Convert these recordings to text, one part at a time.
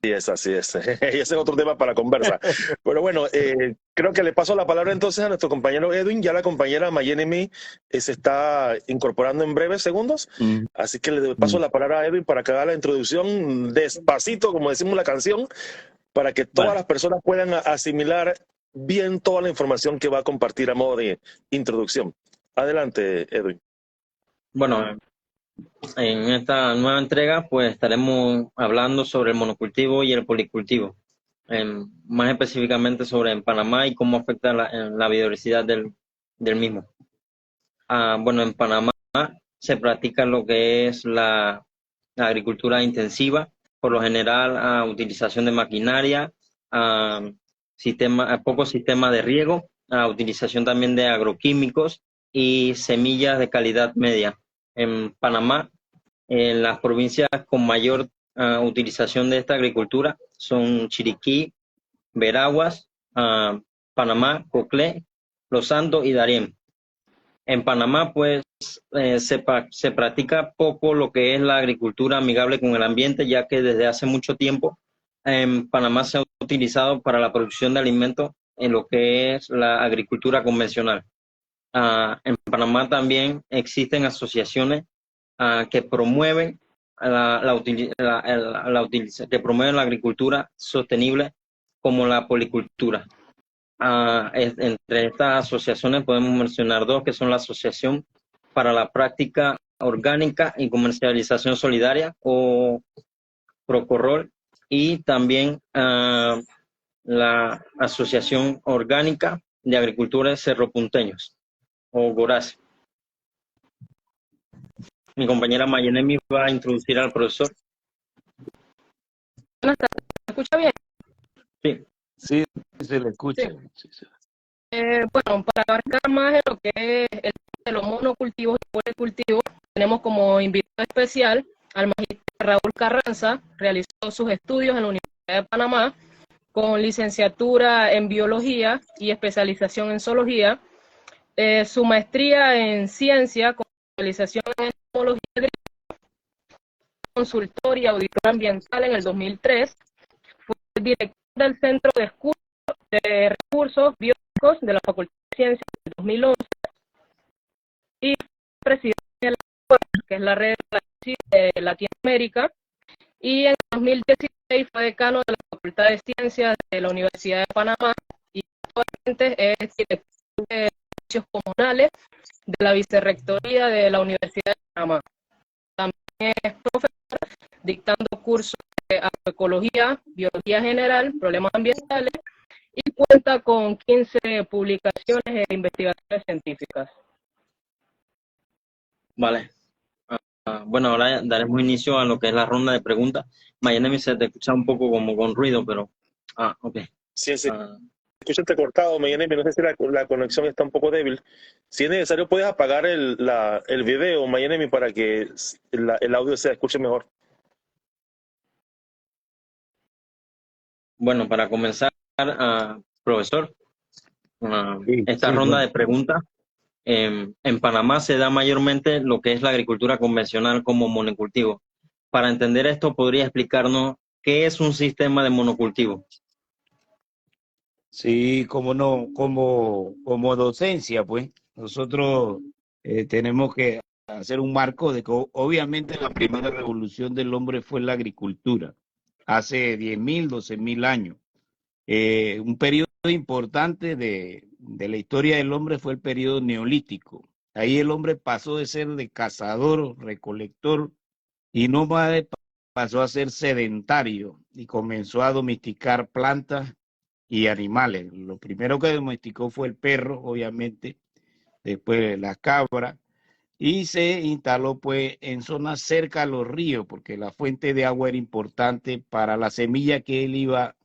es, así es. Ese es otro tema para conversa. Pero bueno, creo que le paso la palabra entonces a nuestro compañero Edwin. Ya la compañera Mayenemi se está incorporando en breves segundos. Mm, Así que le paso mm. la palabra a Edwin para que haga la introducción despacito, como decimos la canción, para que todas Vale. las personas puedan asimilar bien toda la información que va a compartir a modo de introducción. Adelante, Edwin. Bueno, en esta nueva entrega pues estaremos hablando sobre el monocultivo y el policultivo, más específicamente sobre en Panamá y cómo afecta en la biodiversidad del mismo. Bueno, en Panamá se practica lo que es la agricultura intensiva, por lo general utilización de maquinaria, pocos sistemas de riego, utilización también de agroquímicos y semillas de calidad media. En Panamá, en las provincias con mayor utilización de esta agricultura son Chiriquí, Veraguas, Panamá, Coclé, Los Santos y Darién. En Panamá, pues, se practica poco lo que es la agricultura amigable con el ambiente, ya que desde hace mucho tiempo en Panamá se ha utilizado para la producción de alimentos en lo que es la agricultura convencional. En Panamá también existen asociaciones que promueven que promueven la agricultura sostenible como la policultura. Entre estas asociaciones podemos mencionar dos, que son la Asociación para la Práctica Orgánica y Comercialización Solidaria, o Procorrol, y también la Asociación Orgánica de Agricultores Cerropunteños, o GORACE. Mi compañera Mayenemi va a introducir al profesor. Buenas tardes, ¿me escucha bien? Sí. Sí, se le escucha. Sí. Sí. Bueno, para abarcar más en lo que es el tema de los monocultivos y policultivos, tenemos como invitado especial al magíster Raúl Carranza. Realizó sus estudios en la Universidad de Panamá con licenciatura en biología y especialización en zoología, su maestría en ciencia con especialización en entomología agrícola, consultor y auditor ambiental en el 2003, fue director del Centro de Recursos Biológicos de la Facultad de Ciencias en el 2011 y presidente de la FUEP, que es la red de Latinoamérica, y en 2016 fue decano de la Facultad de Ciencias de la Universidad de Panamá y actualmente es director de servicios comunales de la Vicerrectoría de la Universidad de Panamá. También es profesor dictando cursos de agroecología, biología general, problemas ambientales, y cuenta con 15 publicaciones e investigaciones científicas. Vale. Bueno, ahora daremos inicio a lo que es la ronda de preguntas. Mayenemi, se te escucha un poco como con ruido, pero... ok. Sí, sí. Escucha entrecortado, Mayenemi, no sé si la conexión está un poco débil. Si es necesario, puedes apagar el video, Mayenemi, para que el audio se escuche mejor. Bueno, para comenzar, profesor, esta ronda bueno. de preguntas, en Panamá se da mayormente lo que es la agricultura convencional como monocultivo. Para entender esto, ¿podría explicarnos qué es un sistema de monocultivo? Sí, como no, como docencia, pues, nosotros tenemos que hacer un marco de que obviamente la primera revolución del hombre fue la agricultura, hace 10.000, 12.000 años. Un periodo importante de la historia del hombre fue el periodo neolítico. Ahí el hombre pasó de ser de cazador, recolector, y nómade, pasó a ser sedentario y comenzó a domesticar plantas y animales. Lo primero que domesticó fue el perro, obviamente, después la cabra, y se instaló pues en zonas cerca a los ríos, porque la fuente de agua era importante para la semilla que él iba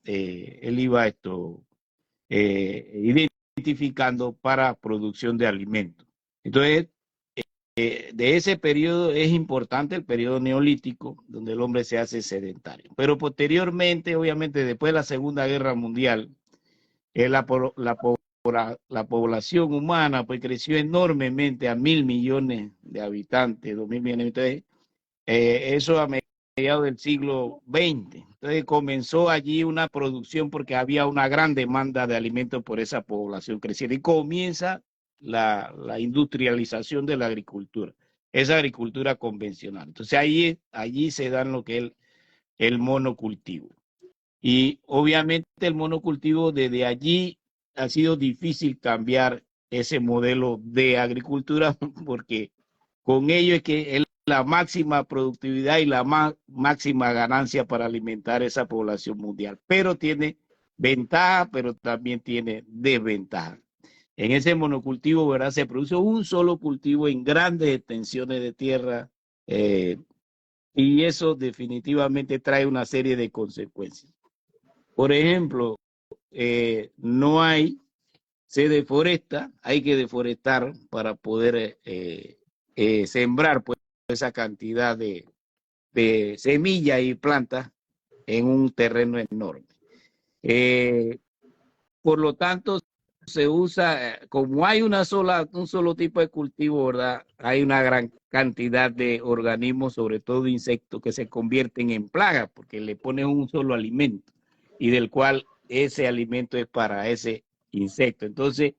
identificando para producción de alimentos. Entonces, de ese periodo es importante el periodo neolítico, donde el hombre se hace sedentario. Pero posteriormente, obviamente, después de la Segunda Guerra Mundial, la población humana pues creció enormemente a 1.000 millones de habitantes, 2.000 millones de habitantes. Eso mediados del siglo XX. Entonces comenzó allí una producción porque había una gran demanda de alimentos por esa población creciente y comienza la industrialización de la agricultura, esa agricultura convencional. Entonces allí se dan lo que es el monocultivo. Y obviamente el monocultivo desde allí ha sido difícil cambiar ese modelo de agricultura porque con ello es que es la máxima productividad y la máxima ganancia para alimentar esa población mundial. Pero tiene ventaja, pero también tiene desventaja. En ese monocultivo, ¿verdad? Se produce un solo cultivo en grandes extensiones de tierra y eso definitivamente trae una serie de consecuencias. Por ejemplo, se deforesta, hay que deforestar para poder sembrar pues, esa cantidad de semillas y plantas en un terreno enorme. Por lo tanto, se usa, como hay un solo tipo de cultivo, ¿verdad? Hay una gran cantidad de organismos, sobre todo insectos, que se convierten en plagas porque le ponen un solo alimento y del cual ese alimento es para ese insecto. Entonces,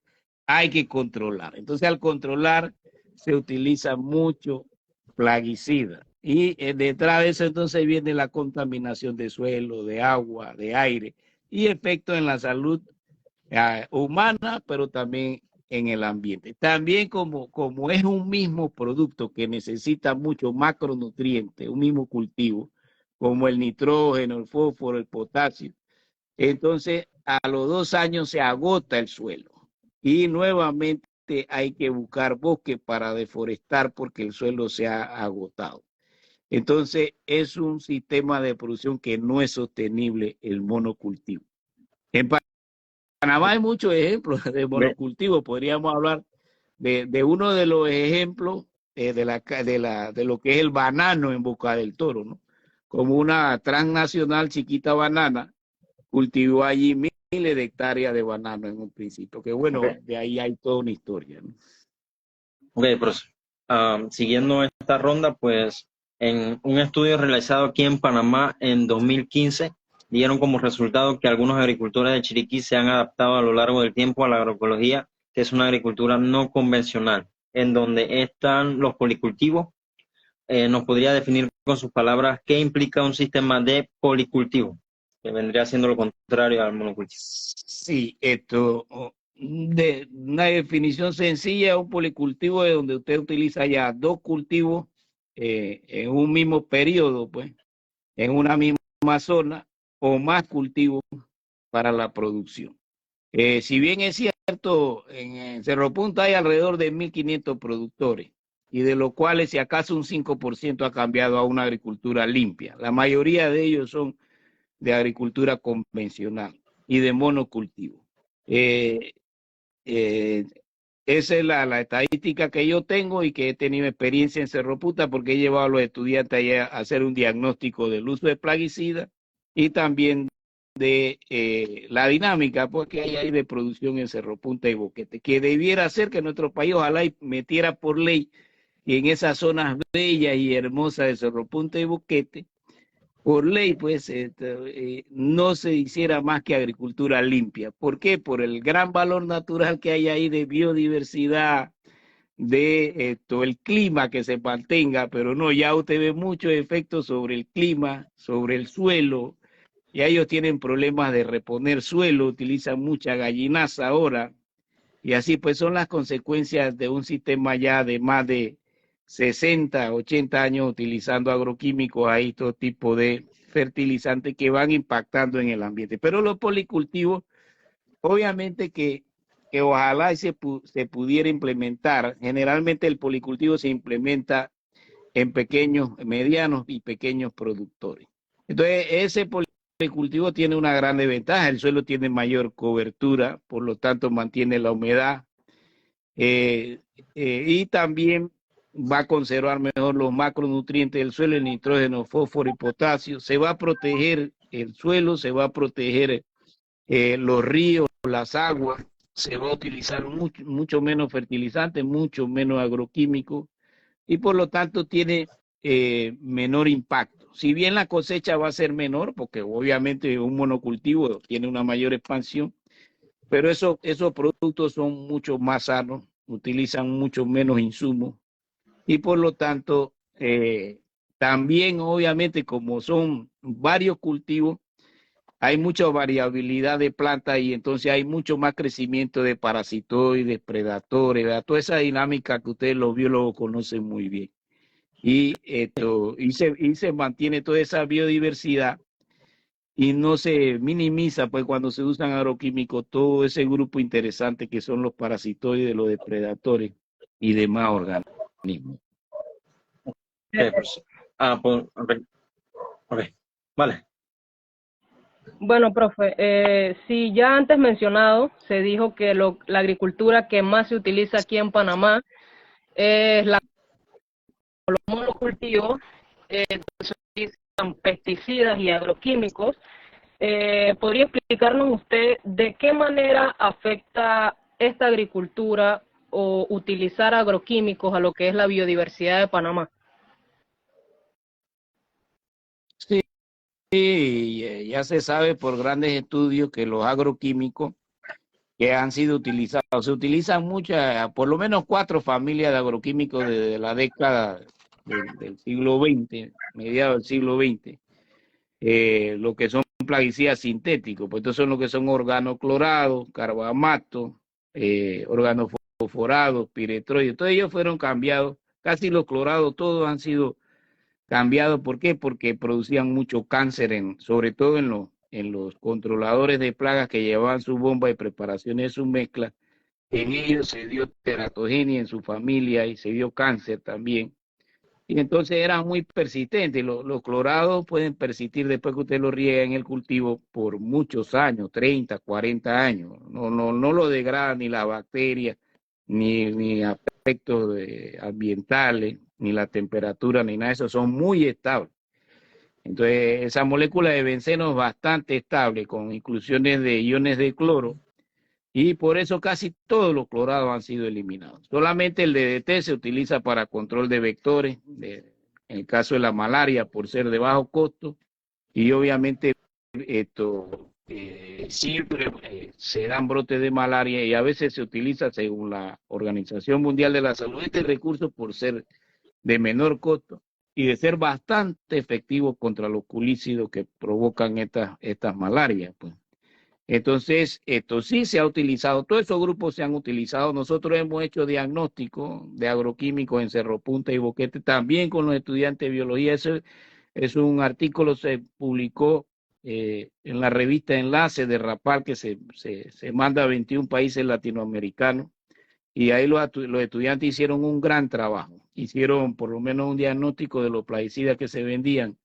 hay que controlar. Entonces, al controlar, se utiliza mucho plaguicida. Y detrás de eso, entonces, viene la contaminación de suelo, de agua, de aire y efectos en la salud humana, pero también en el ambiente. También como es un mismo producto que necesita muchos macronutrientes, un mismo cultivo, como el nitrógeno, el fósforo, el potasio, entonces a los 2 años se agota el suelo y nuevamente hay que buscar bosque para deforestar porque el suelo se ha agotado. Entonces es un sistema de producción que no es sostenible el monocultivo. En Panamá hay muchos ejemplos de monocultivo. Podríamos hablar de uno de los ejemplos de lo que es el banano en Boca del Toro, ¿no? Como una transnacional Chiquita Banana cultivó allí miles de hectáreas de banano en un principio, que bueno, de ahí hay toda una historia, ¿no? Ok, pues siguiendo esta ronda, pues en un estudio realizado aquí en Panamá en 2015, dieron como resultado que algunos agricultores de Chiriquí se han adaptado a lo largo del tiempo a la agroecología, que es una agricultura no convencional, en donde están los policultivos. ¿Nos podría definir con sus palabras qué implica un sistema de policultivo, que vendría siendo lo contrario al monocultivo? Sí, de una definición sencilla, un policultivo es donde usted utiliza ya 2 cultivos en un mismo periodo, pues, en una misma zona o más cultivos para la producción. Si bien es cierto, en Cerro Punta hay alrededor de 1.500 productores y de los cuales si acaso un 5% ha cambiado a una agricultura limpia. La mayoría de ellos son de agricultura convencional y de monocultivo. Esa es la estadística que yo tengo y que he tenido experiencia en Cerro Punta porque he llevado a los estudiantes allá a hacer un diagnóstico del uso de plaguicidas y también de la dinámica porque hay de producción en Cerro Punta y Boquete, que debiera ser que nuestro país ojalá metiera por ley y en esas zonas bellas y hermosas de Cerro Punta y Boquete, por ley, pues, no se hiciera más que agricultura limpia. ¿Por qué? Por el gran valor natural que hay ahí de biodiversidad, de el clima que se mantenga, pero no, ya usted ve muchos efectos sobre el clima, sobre el suelo, y ellos tienen problemas de reponer suelo, utilizan mucha gallinaza ahora, y así pues son las consecuencias de un sistema ya de más de 60, 80 años utilizando agroquímicos, ahí todo tipo de fertilizantes que van impactando en el ambiente. Pero los policultivos, obviamente que ojalá se pudiera implementar. Generalmente el policultivo se implementa en pequeños, medianos y pequeños productores. Entonces ese policultivo tiene una gran ventaja, el suelo tiene mayor cobertura, por lo tanto mantiene la humedad y también va a conservar mejor los macronutrientes del suelo, el nitrógeno, fósforo y potasio. Se va a proteger el suelo, se va a proteger los ríos, las aguas, se va a utilizar mucho menos fertilizantes, mucho menos agroquímicos y por lo tanto tiene menor impacto si bien la cosecha va a ser menor, porque obviamente un monocultivo tiene una mayor expansión, pero esos productos son mucho más sanos, utilizan mucho menos insumos y por lo tanto, también obviamente como son varios cultivos, hay mucha variabilidad de plantas y entonces hay mucho más crecimiento de parasitoides, predadores, ¿verdad? Toda esa dinámica que ustedes los biólogos conocen muy bien. Y se mantiene toda esa biodiversidad y no se minimiza pues cuando se usan agroquímicos todo ese grupo interesante que son los parasitoides, los depredadores y demás organismos. Pues, ok, vale. Bueno, profe, si ya antes mencionado, se dijo que la agricultura que más se utiliza aquí en Panamá es los monocultivos, se utilizan pesticidas y agroquímicos. ¿Podría explicarnos usted de qué manera afecta esta agricultura o utilizar agroquímicos a lo que es la biodiversidad de Panamá? Sí, ya se sabe por grandes estudios que los agroquímicos que han sido utilizados, se utilizan muchas, por lo menos 4 familias de agroquímicos desde la década del siglo XX, mediados del siglo XX, lo que son plaguicidas sintéticos, pues estos son lo que son organoclorados, carbamato, organofosforados, piretroides, todos ellos fueron cambiados, casi los clorados todos han sido cambiado. ¿Por qué? Porque producían mucho cáncer, sobre todo en los controladores de plagas que llevaban su bomba de preparación de su mezcla. En ellos se dio teratogenia en su familia y se dio cáncer también. Y entonces eran muy persistentes. Los clorados pueden persistir después que usted los riega en el cultivo por muchos años, 30, 40 años. No lo degrada ni la bacteria, ni aspectos ambientales, ni la temperatura, ni nada de eso, son muy estables. Entonces, esa molécula de benceno es bastante estable, con inclusiones de iones de cloro, y por eso casi todos los clorados han sido eliminados. Solamente el DDT se utiliza para control de vectores, en el caso de la malaria, por ser de bajo costo, y obviamente siempre se dan brotes de malaria y a veces se utiliza, según la Organización Mundial de la Salud, este recurso por ser de menor costo y de ser bastante efectivo contra los culícidos que provocan estas malarias. Pues. Entonces, esto sí se ha utilizado, todos esos grupos se han utilizado. Nosotros hemos hecho diagnóstico de agroquímicos en Cerro Punta y Boquete, también con los estudiantes de biología. Eso es un artículo, se publicó en la revista Enlace de Rapal, que se manda a 21 países latinoamericanos. Y ahí los estudiantes hicieron un gran trabajo. Hicieron por lo menos un diagnóstico de los plaguicidas que se vendían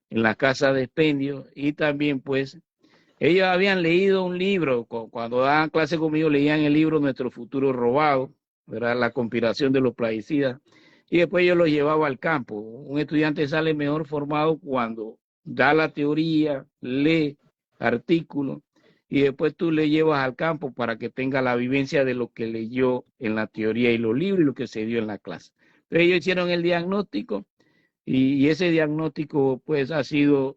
en las casas de expendio. Y también, pues, ellos habían leído un libro. Cuando daban clase conmigo, leían el libro Nuestro Futuro Robado, ¿verdad? La conspiración de los plaguicidas. Y después yo los llevaba al campo. Un estudiante sale mejor formado cuando da la teoría, lee artículos, y después tú le llevas al campo para que tenga la vivencia de lo que leyó en la teoría y los libros y lo que se dio en la clase. Entonces ellos hicieron el diagnóstico y ese diagnóstico pues ha sido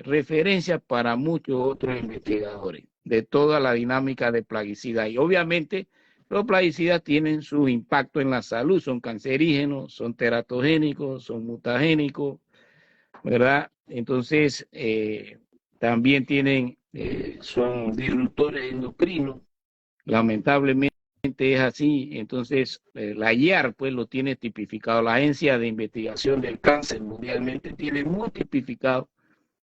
referencia para muchos otros investigadores de toda la dinámica de plaguicidas. Y obviamente los plaguicidas tienen su impacto en la salud, son cancerígenos, son teratogénicos, son mutagénicos, ¿verdad? Entonces también son disruptores endocrinos, lamentablemente es así. Entonces la IARC pues lo tiene tipificado, la Agencia de Investigación del Cáncer mundialmente tiene muy tipificado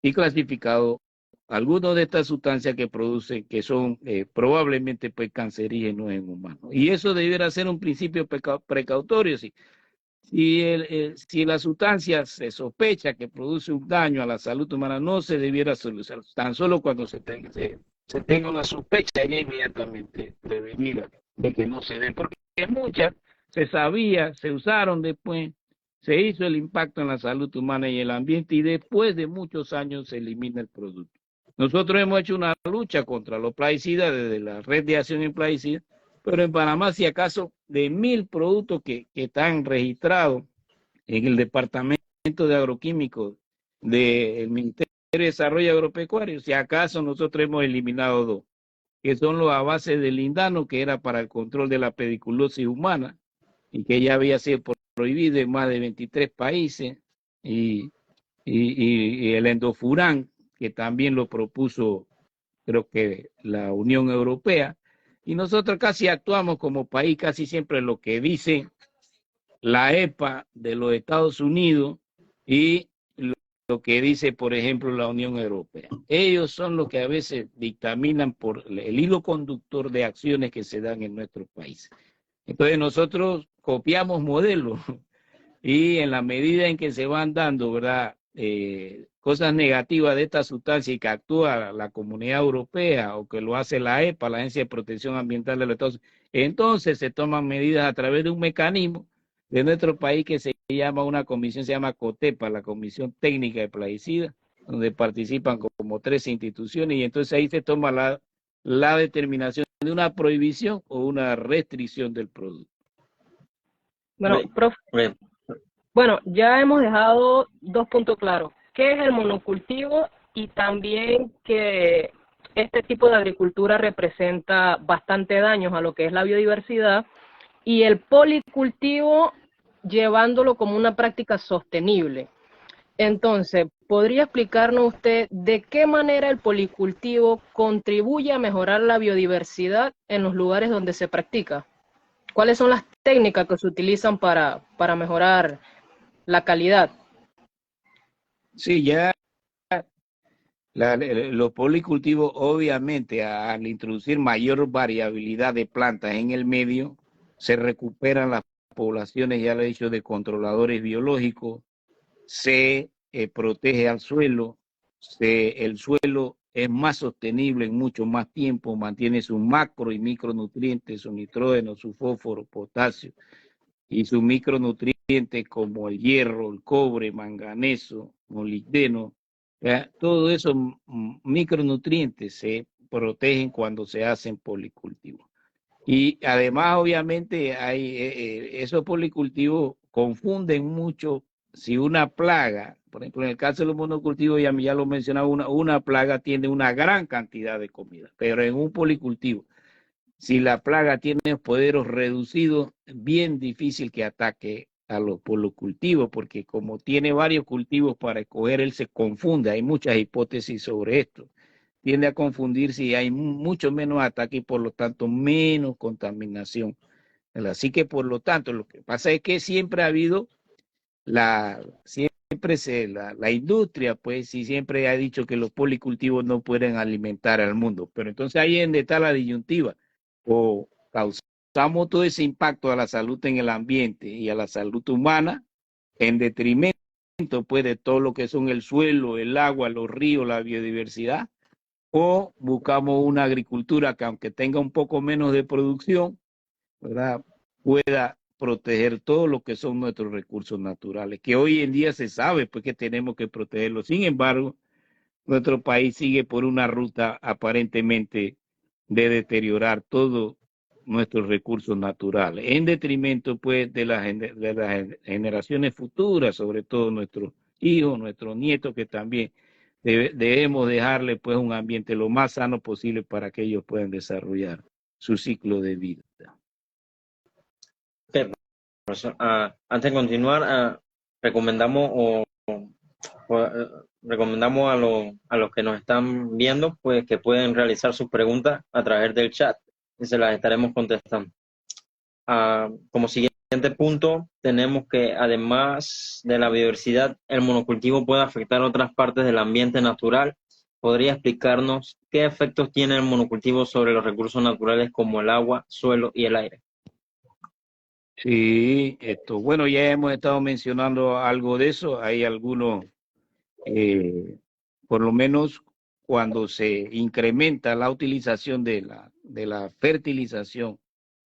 y clasificado algunas de estas sustancias que producen, que son probablemente pues cancerígenos en humanos. Y eso debiera ser un principio precautorio. Si la sustancia se sospecha que produce un daño a la salud humana, no se debiera solucionar. Tan solo cuando se tenga una sospecha, ya inmediatamente prevenir de que no se dé. Porque muchas se sabía, se usaron después, se hizo el impacto en la salud humana y el ambiente, y después de muchos años se elimina el producto. Nosotros hemos hecho una lucha contra los plaguicidas desde la Red de Acción en Plaguicidas, pero en Panamá, si acaso, de 1000 productos que están registrados en el Departamento de Agroquímicos del Ministerio de Desarrollo Agropecuario, si acaso nosotros hemos eliminado dos, que son los a base de lindano, que era para el control de la pediculosis humana, y que ya había sido prohibido en más de 23 países, y el endofurán, que también lo propuso, creo que la Unión Europea, y nosotros casi actuamos como país, casi siempre lo que dice la EPA de los Estados Unidos y lo que dice, por ejemplo, la Unión Europea. Ellos son los que a veces dictaminan por el hilo conductor de acciones que se dan en nuestros países. Entonces nosotros copiamos modelos y en la medida en que se van dando, ¿verdad?, cosas negativas de esta sustancia y que actúa la Comunidad Europea o que lo hace la EPA, la Agencia de Protección Ambiental de los Estados Unidos, entonces se toman medidas a través de un mecanismo de nuestro país que se llama una comisión, se llama COTEPA, la Comisión Técnica de Plaguicidas, donde participan como 13 instituciones, y entonces ahí se toma la determinación de una prohibición o una restricción del producto. Bueno, profe, bueno, ya hemos dejado dos puntos claros. ¿Qué es el monocultivo? Y también que este tipo de agricultura representa bastante daños a lo que es la biodiversidad, y el policultivo llevándolo como una práctica sostenible. Entonces, ¿podría explicarnos usted de qué manera el policultivo contribuye a mejorar la biodiversidad en los lugares donde se practica? ¿Cuáles son las técnicas que se utilizan para mejorar la calidad? Sí, ya los policultivos, obviamente, al introducir mayor variabilidad de plantas en el medio, se recuperan las poblaciones, ya lo he dicho, de controladores biológicos, se protege al suelo, el suelo es más sostenible en mucho más tiempo, mantiene sus macro y micronutrientes, su nitrógeno, su fósforo, potasio, y sus micronutrientes como el hierro, el cobre, manganeso, molibdeno. Todos esos micronutrientes se protegen cuando se hacen policultivos. Y además, obviamente, esos policultivos confunden mucho. Si una plaga, por ejemplo, en el caso de los monocultivos, ya lo mencionaba, una plaga tiene una gran cantidad de comida, pero en un policultivo, si la plaga tiene poderes reducidos, bien difícil que ataque a los policultivos, porque como tiene varios cultivos para escoger, él se confunde. Hay muchas hipótesis sobre esto. Tiende a confundirse y hay mucho menos ataque y por lo tanto menos contaminación. Así que por lo tanto, lo que pasa es que siempre ha habido la industria, pues, y siempre ha dicho que los policultivos no pueden alimentar al mundo. Pero entonces ahí es donde está la disyuntiva. O causamos todo ese impacto a la salud en el ambiente y a la salud humana en detrimento, pues, de todo lo que son el suelo, el agua, los ríos, la biodiversidad, o buscamos una agricultura que, aunque tenga un poco menos de producción, ¿verdad?, pueda proteger todo lo que son nuestros recursos naturales, que hoy en día se sabe, pues, que tenemos que protegerlos. Sin embargo, nuestro país sigue por una ruta aparentemente de deteriorar todos nuestros recursos naturales, en detrimento, pues, de las generaciones futuras, sobre todo nuestros hijos, nuestros nietos, que también debemos dejarle, pues, un ambiente lo más sano posible para que ellos puedan desarrollar su ciclo de vida. Okay, profesor. Antes de continuar, recomendamos a los que nos están viendo, pues, que pueden realizar sus preguntas a través del chat y se las estaremos contestando. Como siguiente punto, tenemos que, además de la biodiversidad, el monocultivo puede afectar otras partes del ambiente natural. ¿Podría explicarnos qué efectos tiene el monocultivo sobre los recursos naturales como el agua, suelo y el aire? Sí, bueno, ya hemos estado mencionando algo de eso. Hay algunos, por lo menos cuando se incrementa la utilización de la fertilización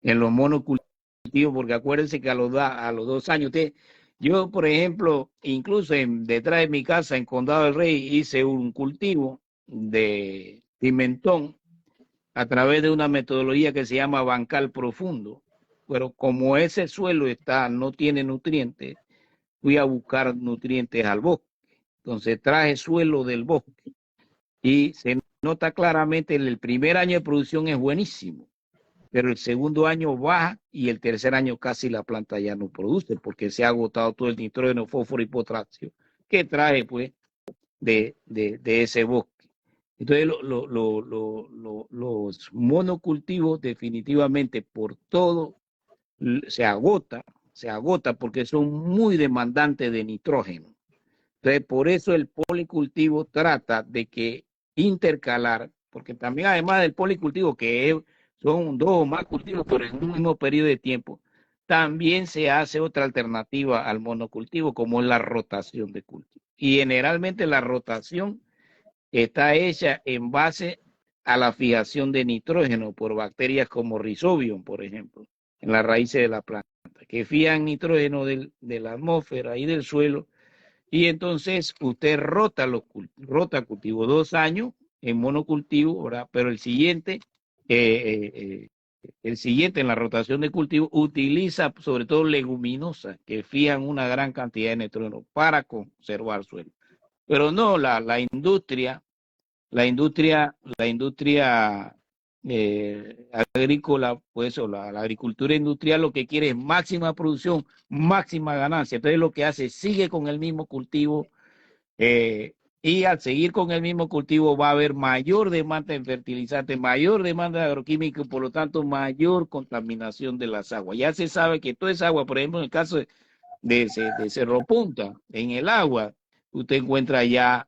en los monocultivos, porque acuérdense que a los 2 años, yo, por ejemplo, incluso detrás de mi casa en Condado del Rey hice un cultivo de pimentón a través de una metodología que se llama bancal profundo. Pero como ese suelo no tiene nutrientes, fui a buscar nutrientes al bosque. concentraje suelo del bosque. Y se nota claramente en el primer año de producción es buenísimo, pero el segundo año baja y el tercer año casi la planta ya no produce porque se ha agotado todo el nitrógeno, fósforo y potasio que trae pues de ese bosque. Entonces los monocultivos definitivamente por todo se agota porque son muy demandantes de nitrógeno. Entonces por eso el policultivo trata de que intercalar, porque también además del policultivo que son 2 o más cultivos pero en un mismo periodo de tiempo, también se hace otra alternativa al monocultivo como es la rotación de cultivo. Y generalmente la rotación está hecha en base a la fijación de nitrógeno por bacterias como Rhizobium, por ejemplo, en las raíces de la planta, que fijan nitrógeno de la atmósfera y del suelo, y entonces usted rota cultivo 2 años en monocultivo, ¿verdad? Pero el siguiente en la rotación de cultivo utiliza sobre todo leguminosas que fijan una gran cantidad de nitrógeno para conservar suelo. Pero no, la industria agrícola, pues, o la agricultura industrial lo que quiere es máxima producción, máxima ganancia. Entonces lo que hace, sigue con el mismo cultivo y al seguir con el mismo cultivo va a haber mayor demanda de fertilizantes, mayor demanda de agroquímicos, por lo tanto mayor contaminación de las aguas. Ya se sabe que toda esa agua, por ejemplo, en el caso de Cerro Punta, en el agua, usted encuentra ya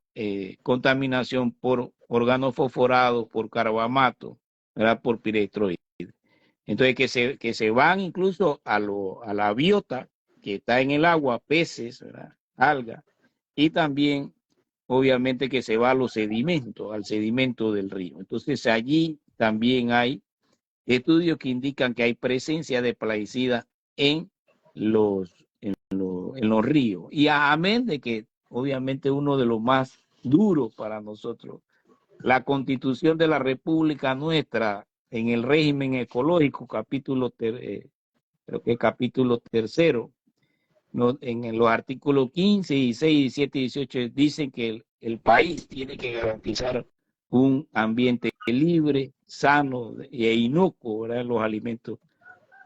contaminación por organofosforados, por carbamato, ¿verdad? Por piretroides. Entonces que se van incluso a la biota que está en el agua, peces, ¿verdad? Algas, y también obviamente que se va a los sedimentos, al sedimento del río. Entonces allí también hay estudios que indican que hay presencia de plaguicidas en los ríos. Y amén de que obviamente uno de los más duros para nosotros, la Constitución de la República nuestra en el régimen ecológico, creo que capítulo 3, ¿no? En los artículos 15, 16, 17 y 18 dicen que el país tiene que garantizar un ambiente libre, sano e inocuo, ¿verdad? Los alimentos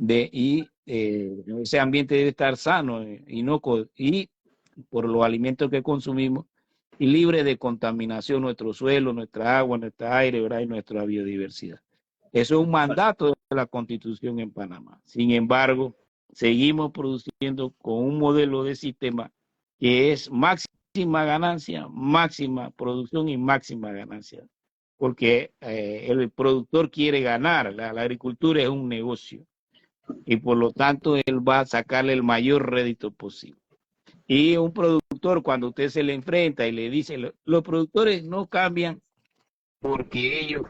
y ese ambiente debe estar sano, inocuo y por los alimentos que consumimos y libre de contaminación nuestro suelo, nuestra agua, nuestro aire, ¿verdad? Y nuestra biodiversidad. Eso es un mandato de la Constitución en Panamá. Sin embargo, seguimos produciendo con un modelo de sistema que es máxima ganancia, máxima producción y máxima ganancia, porque el productor quiere ganar, la agricultura es un negocio y por lo tanto él va a sacarle el mayor rédito posible. Y un productor, cuando usted se le enfrenta y le dice, los productores no cambian porque ellos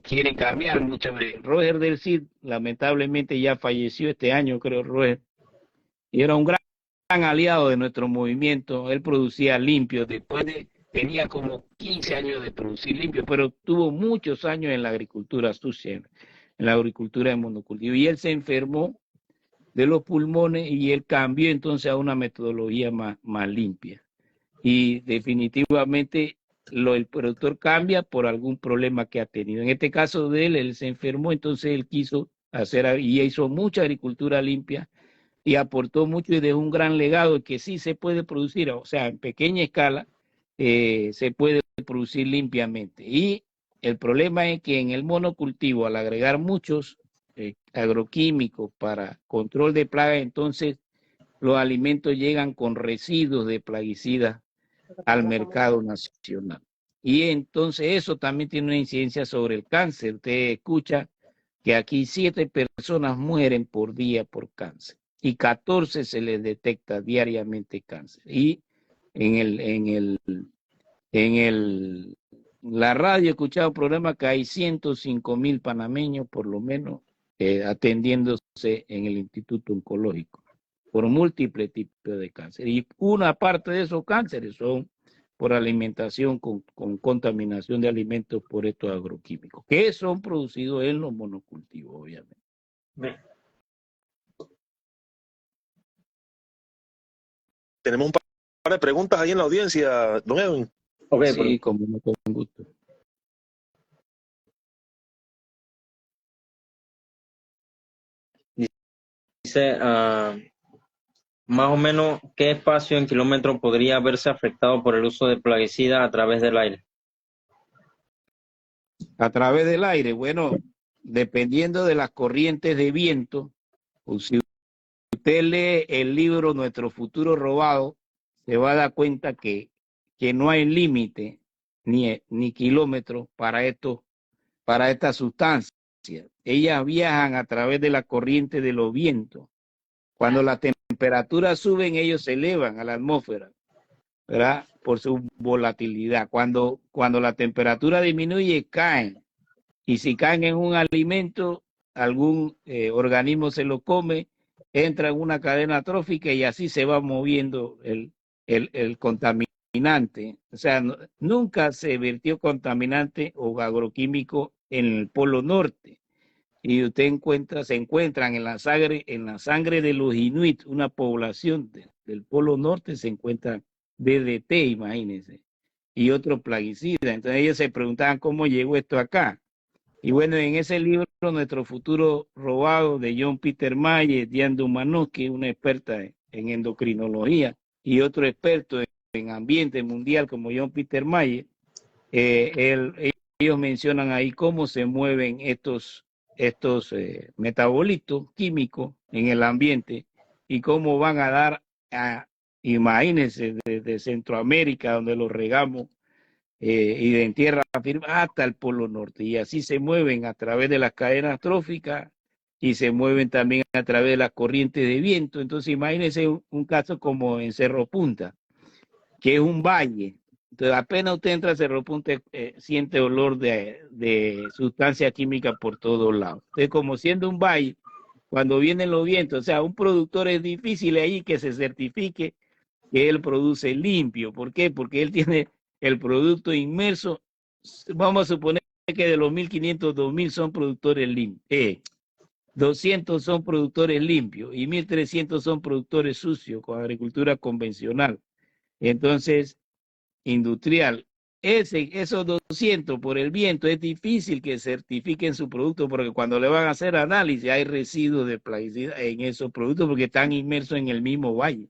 quieren cambiar muchas veces. Roger del Cid, lamentablemente ya falleció este año, creo, Roger, y era un gran aliado de nuestro movimiento. Él producía limpio, tenía como 15 años de producir limpio, pero tuvo muchos años en la agricultura sucia, en la agricultura de monocultivo, y él se enfermó de los pulmones y él cambió entonces a una metodología más limpia. Y definitivamente el productor cambia por algún problema que ha tenido. En este caso de él se enfermó, entonces él quiso hacer y hizo mucha agricultura limpia y aportó mucho y dejó un gran legado que sí se puede producir, o sea, en pequeña escala se puede producir limpiamente. Y el problema es que en el monocultivo, al agregar muchos agroquímicos para control de plagas, entonces los alimentos llegan con residuos de plaguicidas al mercado nacional. Y entonces eso también tiene una incidencia sobre el cáncer. Usted escucha que aquí 7 personas mueren por día por cáncer y 14 se les detecta diariamente cáncer. Y en la radio he escuchado programas que hay 105,000 panameños por lo menos atendiéndose en el Instituto Oncológico por múltiples tipos de cáncer. Y una parte de esos cánceres son por alimentación con contaminación de alimentos por estos agroquímicos, que son producidos en los monocultivos, obviamente. Tenemos un de preguntas ahí en la audiencia, don Edwin. Ok, Sí, como no, con gusto. dice, más o menos, ¿qué espacio en kilómetros podría verse afectado por el uso de plaguicidas a través del aire? A través del aire, bueno, dependiendo de las corrientes de viento, o si usted lee el libro Nuestro Futuro Robado, se va a dar cuenta que no hay límite ni kilómetros para estas sustancias. Ellas viajan a través de la corriente de los vientos. Cuando las temperaturas suben, ellos se elevan a la atmósfera, ¿verdad? Por su volatilidad. Cuando la temperatura disminuye, caen. Y si caen en un alimento, algún organismo se lo come, entra en una cadena trófica y así se va moviendo el contaminante. O sea, nunca se vertió contaminante o agroquímico en el Polo Norte. Y se encuentran en la sangre de los inuit, una población del Polo Norte, se encuentra DDT, imagínense, y otros plaguicidas. Entonces ellos se preguntaban cómo llegó esto acá. Y bueno, en ese libro, Nuestro Futuro Robado, de John Peter Mayer, Diane Dumanowski, una experta en endocrinología, y otro experto en ambiente mundial como John Peter Mayer, ellos mencionan ahí cómo se mueven estos metabolitos químicos en el ambiente y cómo van a dar imagínense, desde Centroamérica, donde los regamos, y de en tierra firme hasta el Polo Norte. Y así se mueven a través de las cadenas tróficas y se mueven también a través de las corrientes de viento. Entonces imagínense un caso como en Cerro Punta, que es un valle. Entonces apenas usted entra a Cerro Punta, siente olor de sustancia química por todos lados. Entonces, como siendo un valle, cuando vienen los vientos, o sea, un productor es difícil ahí que se certifique que él produce limpio. ¿Por qué? Porque él tiene el producto inmerso. Vamos a suponer que de los 1.500, 2.000 son productores limpios. 200 son productores limpios y 1.300 son productores sucios con agricultura convencional. Entonces, industrial. Esos 200 por el viento es difícil que certifiquen su producto porque cuando le van a hacer análisis hay residuos de plaguicida en esos productos porque están inmersos en el mismo valle.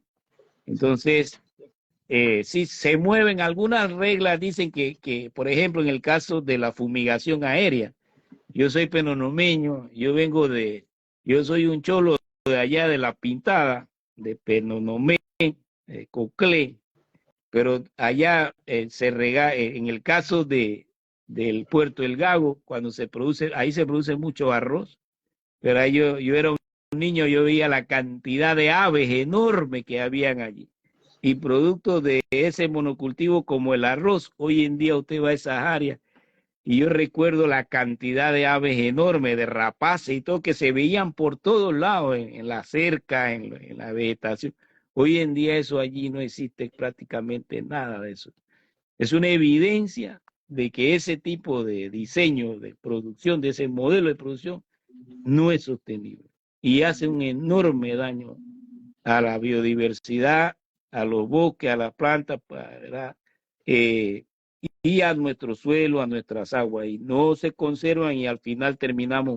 Entonces, sí se mueven algunas reglas, dicen que, por ejemplo, en el caso de la fumigación aérea, yo soy penonomeño, yo soy un cholo de allá de La Pintada, de Penonomé, Coclé, pero allá se rega, en el caso del Puerto El Gago, cuando se produce, ahí se produce mucho arroz, pero ahí yo era un niño, yo veía la cantidad de aves enormes que habían allí. Y producto de ese monocultivo como el arroz, hoy en día usted va a esas áreas y yo recuerdo la cantidad de aves enormes, de rapaces y todo, que se veían por todos lados, en la cerca, en la vegetación. Hoy en día eso allí no existe prácticamente nada de eso. Es una evidencia de que ese tipo de diseño de producción, de ese modelo de producción, no es sostenible y hace un enorme daño a la biodiversidad, a los bosques, a las plantas, ¿verdad? Y a nuestro suelo, a nuestras aguas, y no se conservan y al final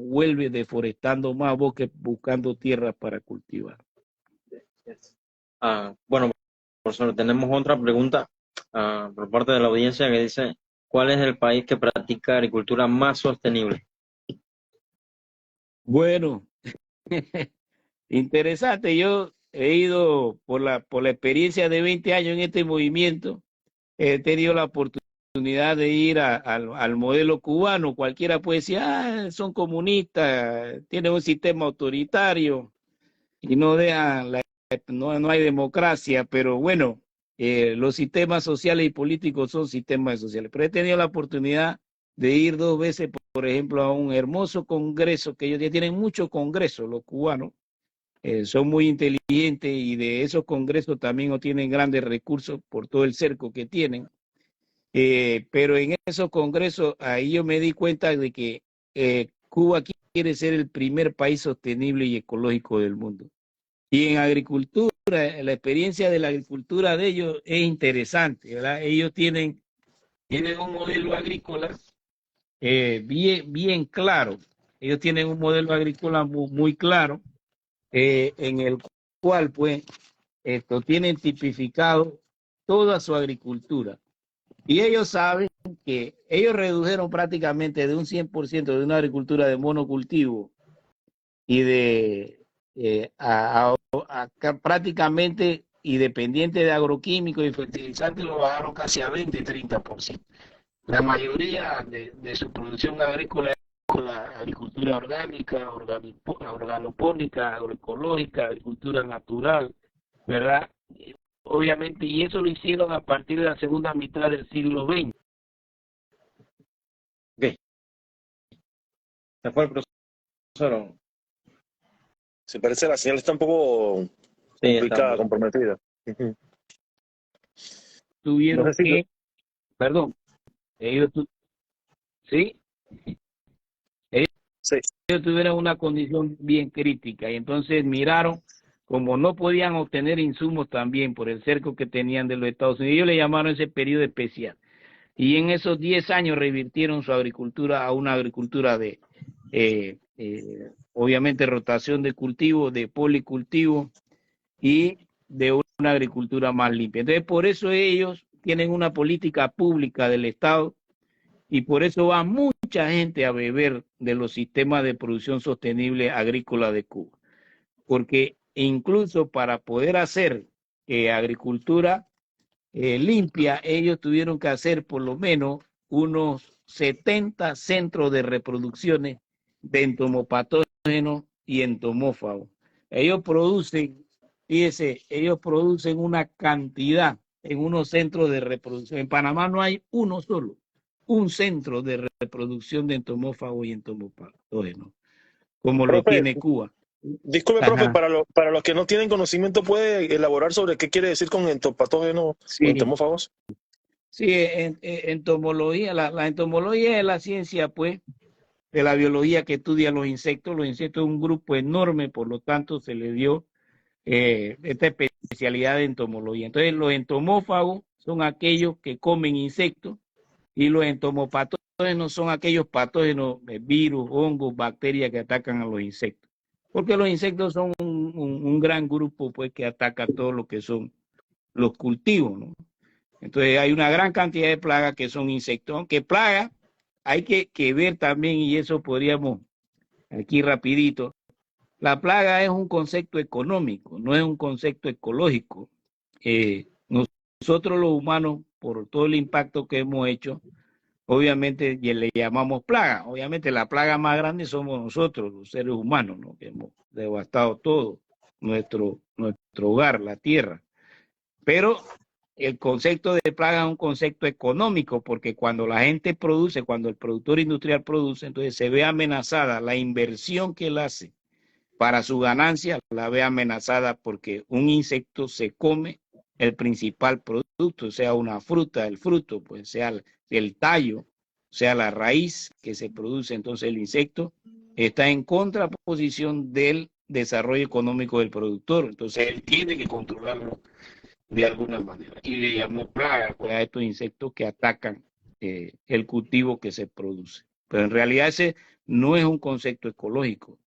vuelve deforestando más bosques, buscando tierras para cultivar. Bueno, profesor, tenemos otra pregunta por parte de la audiencia que dice, ¿cuál es el país que practica agricultura más sostenible? Bueno, interesante. Yo he ido por la experiencia de 20 años en este movimiento, he tenido la oportunidad de ir al modelo cubano. Cualquiera puede decir, son comunistas, tienen un sistema autoritario y no hay democracia, pero bueno, los sistemas sociales y políticos son sistemas sociales. Pero he tenido la oportunidad de ir 2 veces, por ejemplo, a un hermoso congreso, que ellos ya tienen muchos congresos, los cubanos, son muy inteligentes y de esos congresos también obtienen grandes recursos por todo el cerco que tienen. Pero en esos congresos, ahí yo me di cuenta de que Cuba quiere ser el primer país sostenible y ecológico del mundo. Y en agricultura, la experiencia de la agricultura de ellos es interesante, ¿verdad? Ellos tienen un modelo agrícola bien claro. Ellos tienen un modelo agrícola muy claro, en el cual, pues, tienen tipificado toda su agricultura. Y ellos saben que ellos redujeron prácticamente de un 100% de una agricultura de monocultivo y de prácticamente y dependiente de agroquímicos y fertilizantes, lo bajaron casi a 20-30%. La mayoría de su producción agrícola es con la agricultura orgánica, organopónica, agroecológica, agricultura natural, ¿verdad? Obviamente, y eso lo hicieron a partir de la segunda mitad del siglo XX. Ok. ¿Se fue el profesor? Se parece la señal está un poco complicada, comprometida. Tuvieron No sé si... perdón, ellos, ¿sí? Sí. Ellos tuvieron una condición bien crítica y entonces miraron, como no podían obtener insumos también por el cerco que tenían de los Estados Unidos, ellos le llamaron ese periodo especial. Y en esos 10 años revirtieron su agricultura a una agricultura de, obviamente, rotación de cultivo, de policultivo y de una agricultura más limpia. Entonces, por eso ellos tienen una política pública del Estado y por eso va mucha gente a beber de los sistemas de producción sostenible agrícola de Cuba. Porque incluso para poder hacer agricultura limpia, ellos tuvieron que hacer por lo menos unos 70 centros de reproducciones de entomopatógenos y entomófagos. Ellos producen, fíjese, ellos producen una cantidad en unos centros de reproducción. En Panamá no hay uno solo, un centro de reproducción de entomófagos y entomopatógenos, como lo Profe, tiene Cuba. disculpe, profe, Ajá. para los que no tienen conocimiento, ¿puede elaborar sobre qué quiere decir con entopatógenos o Sí, entomófagos? sí, entomología, la entomología es la ciencia, pues, de la biología que estudia los insectos. Los insectos es un grupo enorme, por lo tanto se le dio esta especialidad de entomología. Entonces, los entomófagos son aquellos que comen insectos y los entomopatógenos son aquellos patógenos, virus, hongos, bacterias que atacan a los insectos. Porque los insectos son un gran grupo, pues, que ataca todo lo que son los cultivos, ¿no? Entonces hay una gran cantidad de plagas que son insectos, aunque plagas hay que ver también, y eso podríamos aquí rapidito, la plaga es un concepto económico, no es un concepto ecológico. Nosotros los humanos, por todo el impacto que hemos hecho, obviamente le llamamos plaga. Obviamente la plaga más grande somos nosotros, los seres humanos, ¿no? Que hemos devastado todo, nuestro hogar, la tierra. Pero el concepto de plaga es un concepto económico, porque cuando la gente produce, cuando el productor industrial produce, entonces se ve amenazada la inversión que él hace para su ganancia, la ve amenazada porque un insecto se come el principal producto, sea una fruta, el fruto, pues sea el tallo, sea la raíz que se produce. Entonces el insecto está en contraposición del desarrollo económico del productor. Entonces él tiene que controlarlo de alguna manera. Y le llamó plaga, pues, a estos insectos que atacan el cultivo que se produce. Pero en realidad ese no es un concepto ecológico.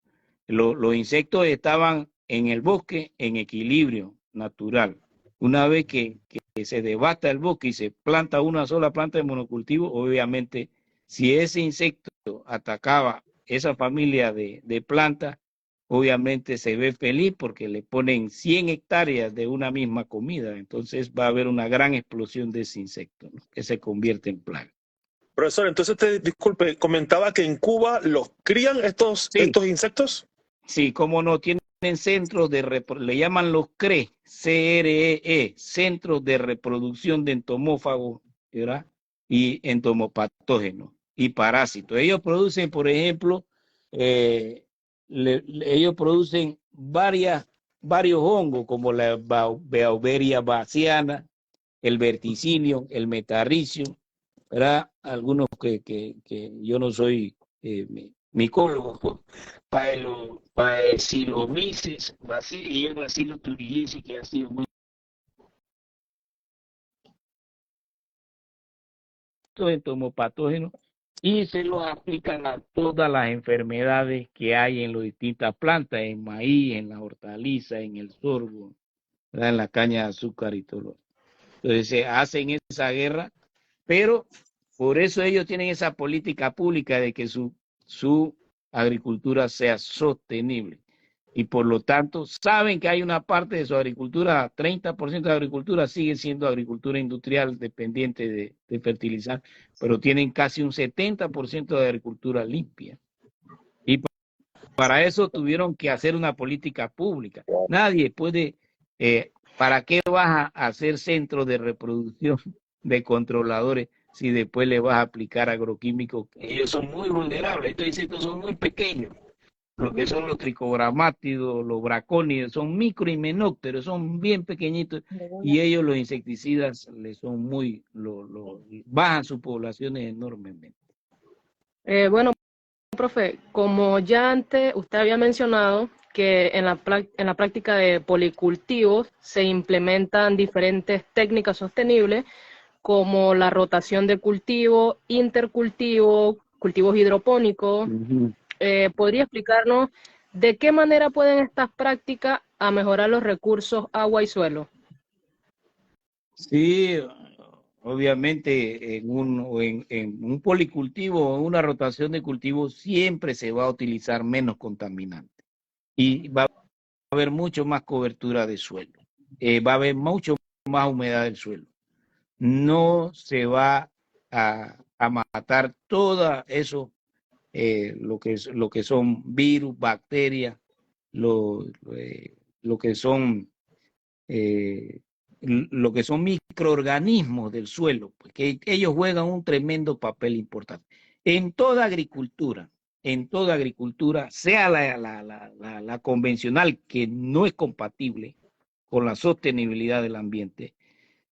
Los insectos estaban en el bosque en equilibrio natural. Una vez que se devasta el bosque y se planta una sola planta de monocultivo, obviamente, si ese insecto atacaba esa familia de plantas, obviamente se ve feliz porque le ponen 100 hectáreas de una misma comida. Entonces va a haber una gran explosión de ese insecto, ¿no? Que se convierte en plaga. Profesor, entonces usted, disculpe, comentaba que en Cuba los crían estos insectos. Sí, como no, tienen centros le llaman los CRE, CRE, centros de reproducción de entomófagos, ¿verdad? Y entomopatógenos y parásitos. Ellos producen, por ejemplo, ellos producen varios hongos, como la Beauveria baciana, el verticinio, el metarricio, ¿verdad? Algunos que yo no soy micólogo, Paesilomyces y el Bacillus thuringiensis, que ha sido muy entomopatógeno, y se los aplican a todas las enfermedades que hay en las distintas plantas, en maíz, en la hortaliza, en el sorgo, ¿verdad? En la caña de azúcar y todo. Entonces se hacen esa guerra, pero por eso ellos tienen esa política pública de que su agricultura sea sostenible. Y por lo tanto saben que hay una parte de su agricultura, 30% de agricultura sigue siendo agricultura industrial dependiente de fertilizar, pero tienen casi un 70% de agricultura limpia. Y para eso tuvieron que hacer una política pública. Nadie puede, ¿para qué vas a hacer centros de reproducción de controladores si después le vas a aplicar agroquímicos? Ellos son muy vulnerables, estos insectos son muy pequeños. Lo que son los tricogramátidos, los bracónidos, son micro y menópteros, son bien pequeñitos, y ellos los insecticidas les son muy, bajan sus poblaciones enormemente. Bueno, profe, como ya antes usted había mencionado que en la práctica de policultivos se implementan diferentes técnicas sostenibles como la rotación de cultivo, intercultivo, cultivos hidropónicos. ¿Podría explicarnos de qué manera pueden estas prácticas a mejorar los recursos agua y suelo? Sí, obviamente en un policultivo o una rotación de cultivos siempre se va a utilizar menos contaminante y va a haber mucho más cobertura de suelo, va a haber mucho más humedad del suelo. No se va a matar todo eso, lo que son virus, bacterias, lo que son lo que son microorganismos del suelo, porque ellos juegan un tremendo papel importante. En toda agricultura, sea la convencional, que no es compatible con la sostenibilidad del ambiente,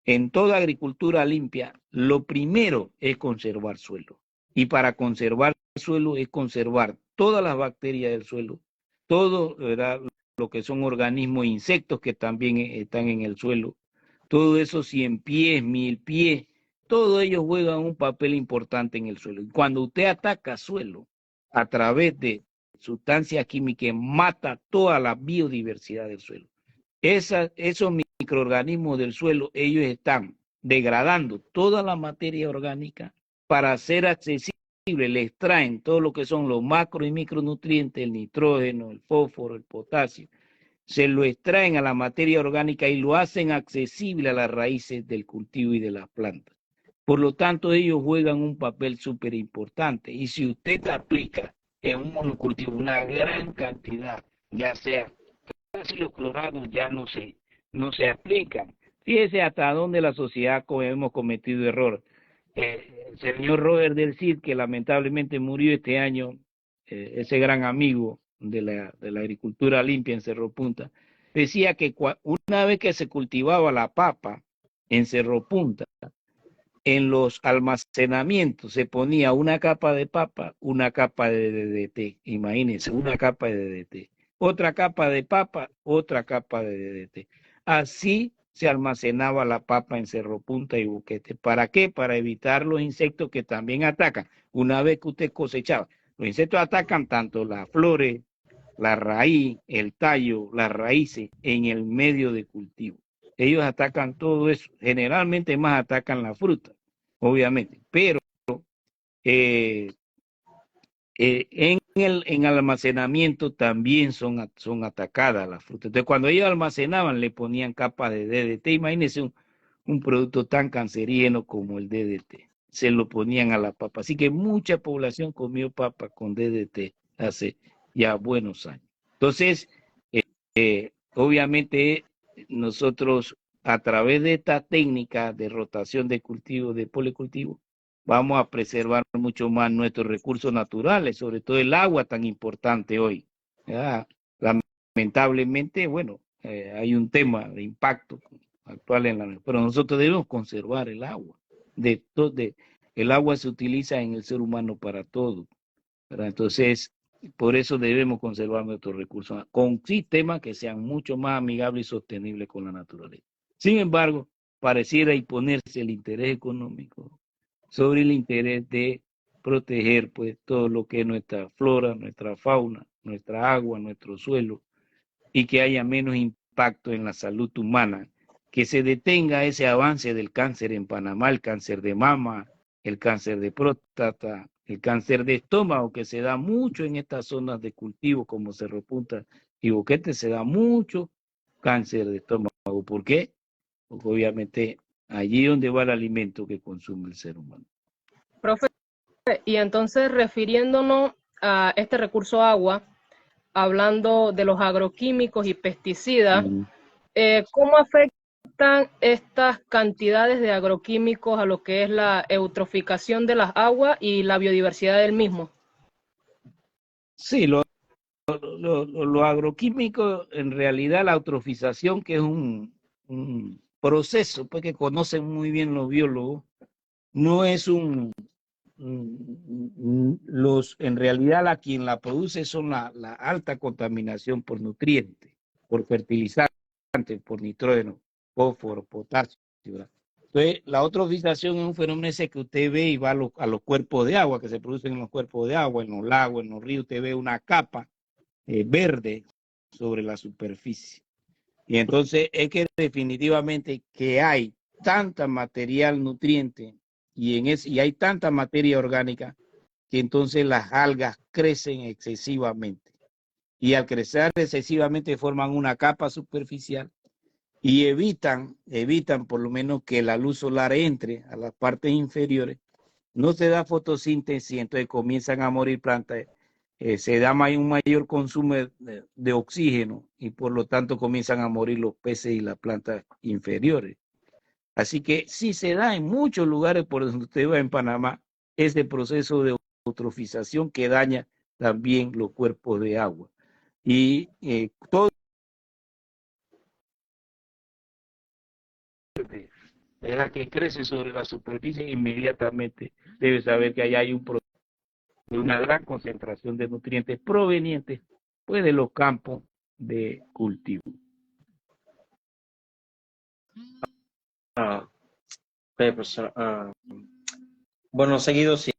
en toda agricultura limpia, lo primero es conservar suelo. Y para conservar suelo es conservar todas las bacterias del suelo, todo, ¿verdad?, lo que son organismos, insectos que también están en el suelo, todo eso, 100 pies, 1000 pies, todos ellos juegan un papel importante en el suelo. Y cuando usted ataca suelo a través de sustancias químicas, mata toda la biodiversidad del suelo. Esos microorganismos del suelo, ellos están degradando toda la materia orgánica para hacer accesible, le extraen todo lo que son los macro y micronutrientes, el nitrógeno, el fósforo, el potasio, se lo extraen a la materia orgánica y lo hacen accesible a las raíces del cultivo y de las plantas. Por lo tanto, ellos juegan un papel súper importante. Y si usted aplica en un monocultivo una gran cantidad, ya sea ácidos clorados, ya no se aplican. Fíjese hasta dónde la sociedad hemos cometido error. El señor Robert del Cid, que lamentablemente murió este año, ese gran amigo de la agricultura limpia en Cerro Punta, decía que una vez que se cultivaba la papa en Cerro Punta, en los almacenamientos se ponía una capa de papa, una capa de DDT, imagínense, una capa de DDT, otra capa de papa, otra capa de DDT. Así se almacenaba la papa en Cerro Punta y Boquete. ¿Para qué? Para evitar los insectos que también atacan. Una vez que usted cosechaba, los insectos atacan tanto las flores, la raíz, el tallo, las raíces en el medio de cultivo. Ellos atacan todo eso. Generalmente más atacan la fruta, obviamente, pero en almacenamiento también son atacadas las frutas. Entonces, cuando ellos almacenaban, le ponían capas de DDT. Imagínense un producto tan cancerígeno como el DDT. Se lo ponían a la papa. Así que mucha población comió papa con DDT hace ya buenos años. Entonces, obviamente, nosotros, a través de esta técnica de rotación de cultivo, de policultivo, vamos a preservar mucho más nuestros recursos naturales, sobre todo el agua tan importante hoy. ¿Verdad? Lamentablemente, bueno, hay un tema de impacto actual pero nosotros debemos conservar el agua. El agua se utiliza en el ser humano para todo. ¿verdad? Entonces, por eso debemos conservar nuestros recursos con sistemas que sean mucho más amigables y sostenibles con la naturaleza. Sin embargo, pareciera imponerse el interés económico sobre el interés de proteger pues todo lo que es nuestra flora, nuestra fauna, nuestra agua, nuestro suelo, y que haya menos impacto en la salud humana, que se detenga ese avance del cáncer en Panamá, el cáncer de mama, el cáncer de próstata, el cáncer de estómago, que se da mucho en estas zonas de cultivo como Cerro Punta y Boquete, se da mucho cáncer de estómago. ¿Por qué? Porque obviamente allí donde va el alimento que consume el ser humano. Profe, y entonces refiriéndonos a este recurso agua, hablando de los agroquímicos y pesticidas, ¿cómo afectan estas cantidades de agroquímicos a lo que es la eutroficación de las aguas y la biodiversidad del mismo? Sí, los agroquímicos, en realidad la eutrofización, que es un proceso pues, que conocen muy bien los biólogos, no es en realidad quien la produce son la alta contaminación por nutrientes, por fertilizantes, por nitrógeno, fósforo, potasio. Entonces, la eutrofización es un fenómeno ese que usted ve y va a los cuerpos de agua, que se producen en los cuerpos de agua, en los lagos, en los ríos, usted ve una capa verde sobre la superficie. Y entonces es que definitivamente que hay tanta material nutriente y hay tanta materia orgánica que entonces las algas crecen excesivamente. Y al crecer excesivamente forman una capa superficial y evitan por lo menos que la luz solar entre a las partes inferiores. No se da fotosíntesis, entonces comienzan a morir plantas. Se da un mayor consumo de oxígeno y por lo tanto comienzan a morir los peces y las plantas inferiores. Así que sí se da en muchos lugares por donde usted va en Panamá ese proceso de eutrofización que daña también los cuerpos de agua. Y todo la que crece sobre la superficie inmediatamente debe saber que ahí hay una gran concentración de nutrientes provenientes pues, de los campos de cultivo. Profesor, bueno, seguido, sí.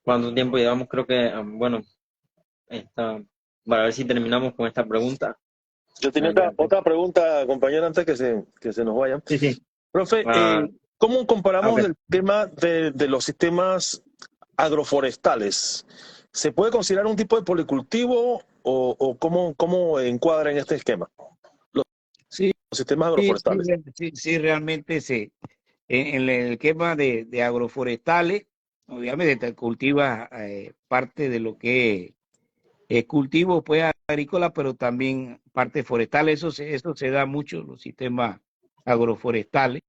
¿Cuánto tiempo llevamos? Creo que, bueno, para ver si terminamos con esta pregunta. Yo tenía otra pregunta, compañero, antes que se nos vaya. Sí, sí. Profe, ¿cómo comparamos el tema de los sistemas agroforestales? ¿Se puede considerar un tipo de policultivo o cómo encuadra en este esquema los sistemas agroforestales? Sí, realmente sí. En el esquema de agroforestales, obviamente cultiva parte de lo que es cultivo pues, agrícola, pero también parte forestal. Eso se da mucho en los sistemas agroforestales.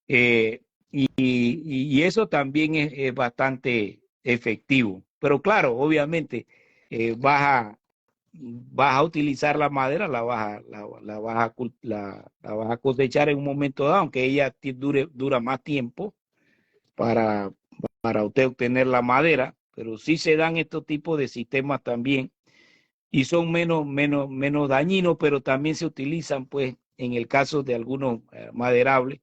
Y eso también es bastante efectivo. Pero claro, obviamente vas a utilizar la madera, la vas a cosechar en un momento dado, aunque ella dura más tiempo para usted obtener la madera, pero sí se dan estos tipos de sistemas también y son menos dañinos, pero también se utilizan pues en el caso de algunos maderables,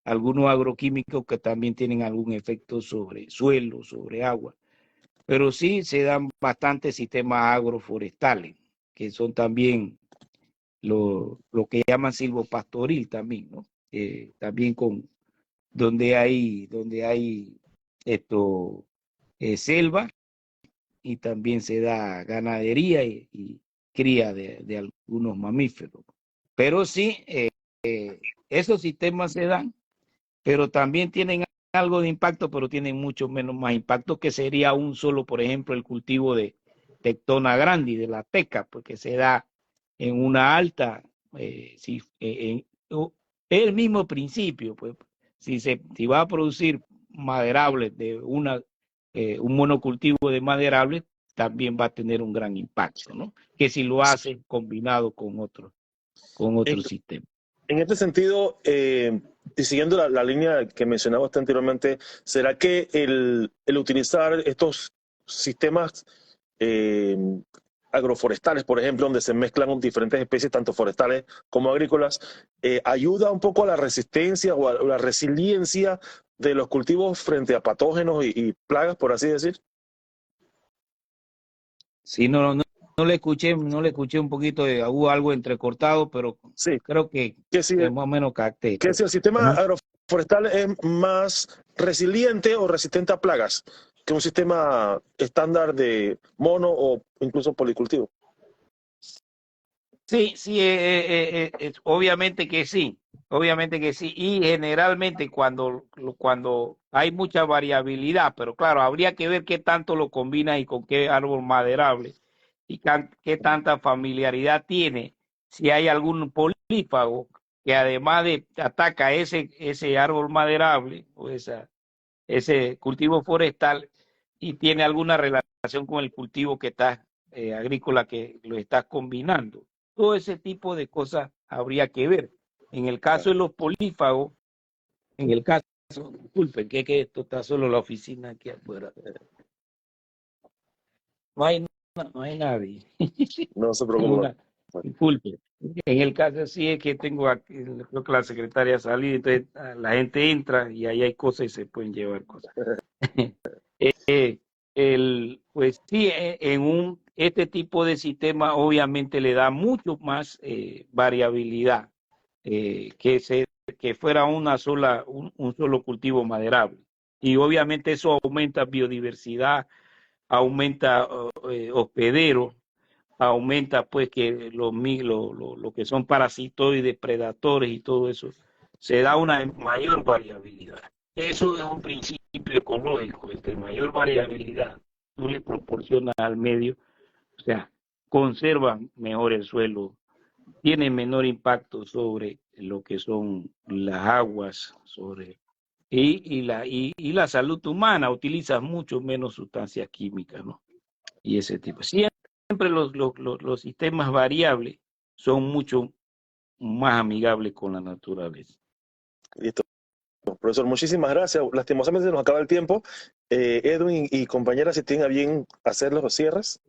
algunos agroquímicos que también tienen algún efecto sobre suelo, sobre agua. Pero sí se dan bastantes sistemas agroforestales, que son también lo que llaman silvopastoril también, ¿no? También donde hay selva y también se da ganadería y cría de algunos mamíferos. Pero sí, esos sistemas se dan, pero también tienen algo de impacto, pero tienen mucho menos más impacto que sería un solo, por ejemplo, el cultivo de Tectona grandi, de la teca, porque se da en una alta, es el mismo principio, pues si va a producir maderables de un monocultivo de maderables, también va a tener un gran impacto, ¿no? Que si lo hace combinado con otro sistema. En este sentido, y siguiendo la línea que mencionaba usted anteriormente, ¿será que el utilizar estos sistemas agroforestales, por ejemplo, donde se mezclan diferentes especies, tanto forestales como agrícolas, ayuda un poco a la resistencia o a la resiliencia de los cultivos frente a patógenos y plagas, por así decir? Sí, no le escuché, no le escuché un poquito, hubo algo entrecortado, pero Sí, creo que si, más o menos capté. que si el sistema Ajá. agroforestal es más resiliente o resistente a plagas que un sistema estándar de mono o incluso policultivo. Sí, sí, obviamente que sí, obviamente que sí. Y generalmente cuando hay mucha variabilidad, pero claro, habría que ver qué tanto lo combina y con qué árbol maderable y qué tanta familiaridad tiene. Si hay algún polífago que además de ataca ese árbol maderable o ese cultivo forestal y tiene alguna relación con el cultivo que está agrícola que lo estás combinando. Todo ese tipo de cosas habría que ver. En el caso de los polífagos, en el caso, disculpen, que esto está solo la oficina aquí afuera. No hay nadie. No se preocupe. Disculpe. En el caso sí es que tengo aquí, creo que la secretaria ha salido, entonces la gente entra y ahí hay cosas y se pueden llevar cosas. Pues sí, este tipo de sistema obviamente le da mucho más variabilidad que fuera un solo cultivo maderable. Y obviamente eso aumenta biodiversidad, aumenta hospederos, aumenta pues que lo que son parasitoides, predadores y todo eso, se da una mayor variabilidad. Eso es un principio ecológico, entre mayor variabilidad tú le proporcionas al medio, o sea, conserva mejor el suelo, tiene menor impacto sobre lo que son las aguas, y la salud humana, utiliza mucho menos sustancias químicas, ¿no? Y ese tipo. Siempre los sistemas variables son mucho más amigables con la naturaleza. Listo. Profesor, muchísimas gracias. Lastimosamente se nos acaba el tiempo. Edwin y compañeras, si tienen a bien hacer los cierres.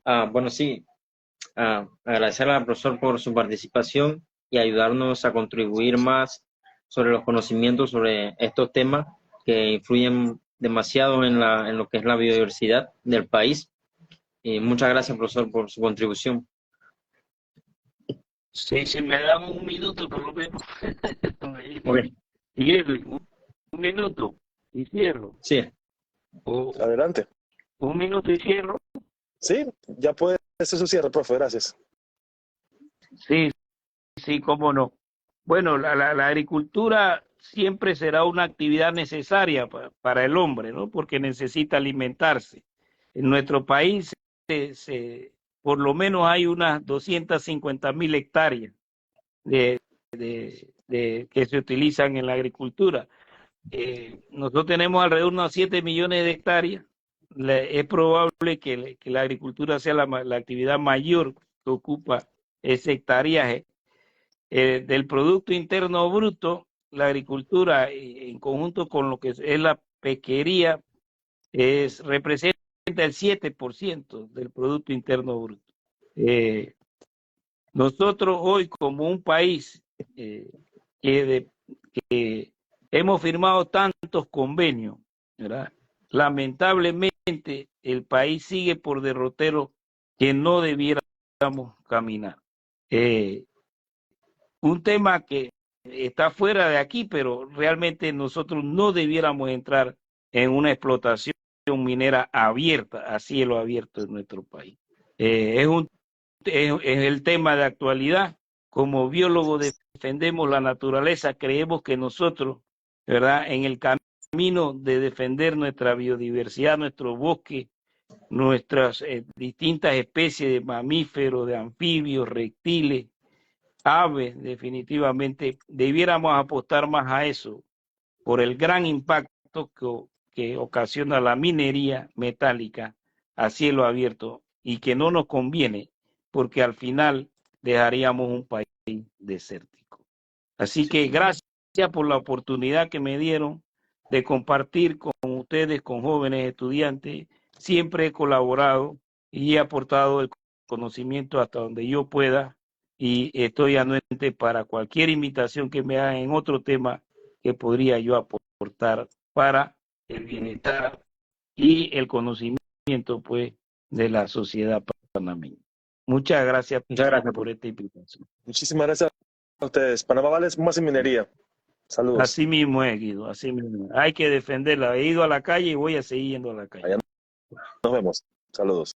Bueno, sí, agradecer al profesor por su participación y ayudarnos a contribuir más sobre los conocimientos sobre estos temas que influyen demasiado en lo que es la biodiversidad del país. Y muchas gracias, profesor, por su contribución. Sí, si me dan un minuto por lo menos. Okay. Un minuto y cierro. Sí, Adelante. Un minuto y cierro. Sí, ya puede hacer su cierre, profe. Gracias. Sí, sí, cómo no. Bueno, la agricultura siempre será una actividad necesaria para el hombre, ¿no? Porque necesita alimentarse. En nuestro país, por lo menos hay unas 250.000 hectáreas que se utilizan en la agricultura. Nosotros tenemos alrededor de unos 7 millones de hectáreas. Es probable que la agricultura sea la actividad mayor que ocupa ese hectareaje. Del Producto Interno Bruto, la agricultura en conjunto con lo que es la pesquería representa el 7% del Producto Interno Bruto. Nosotros hoy como un país que hemos firmado tantos convenios, ¿verdad? Lamentablemente el país sigue por derroteros que no debiéramos caminar. Un tema que está fuera de aquí, pero realmente nosotros no debiéramos entrar en una explotación minera abierta, a cielo abierto en nuestro país. Es el tema de actualidad. Como biólogos defendemos la naturaleza, creemos que nosotros, ¿verdad?, en el camino de defender nuestra biodiversidad, nuestro bosque, nuestras distintas especies de mamíferos, de anfibios, reptiles, aves, definitivamente debiéramos apostar más a eso por el gran impacto que ocasiona la minería metálica a cielo abierto y que no nos conviene porque al final dejaríamos un país desértico. Así que gracias por la oportunidad que me dieron de compartir con ustedes, con jóvenes estudiantes. Siempre he colaborado y he aportado el conocimiento hasta donde yo pueda, y estoy anuente para cualquier invitación que me hagan en otro tema que podría yo aportar para el bienestar y el conocimiento, pues, de la sociedad panameña. Muchas gracias, Muchas gracias. por esta invitación. Muchísimas gracias a ustedes. Panamá vale más en minería. Saludos. Así mismo es, Guido, así mismo. Hay que defenderla. He ido a la calle y voy a seguir yendo a la calle. Allá nos vemos. Saludos.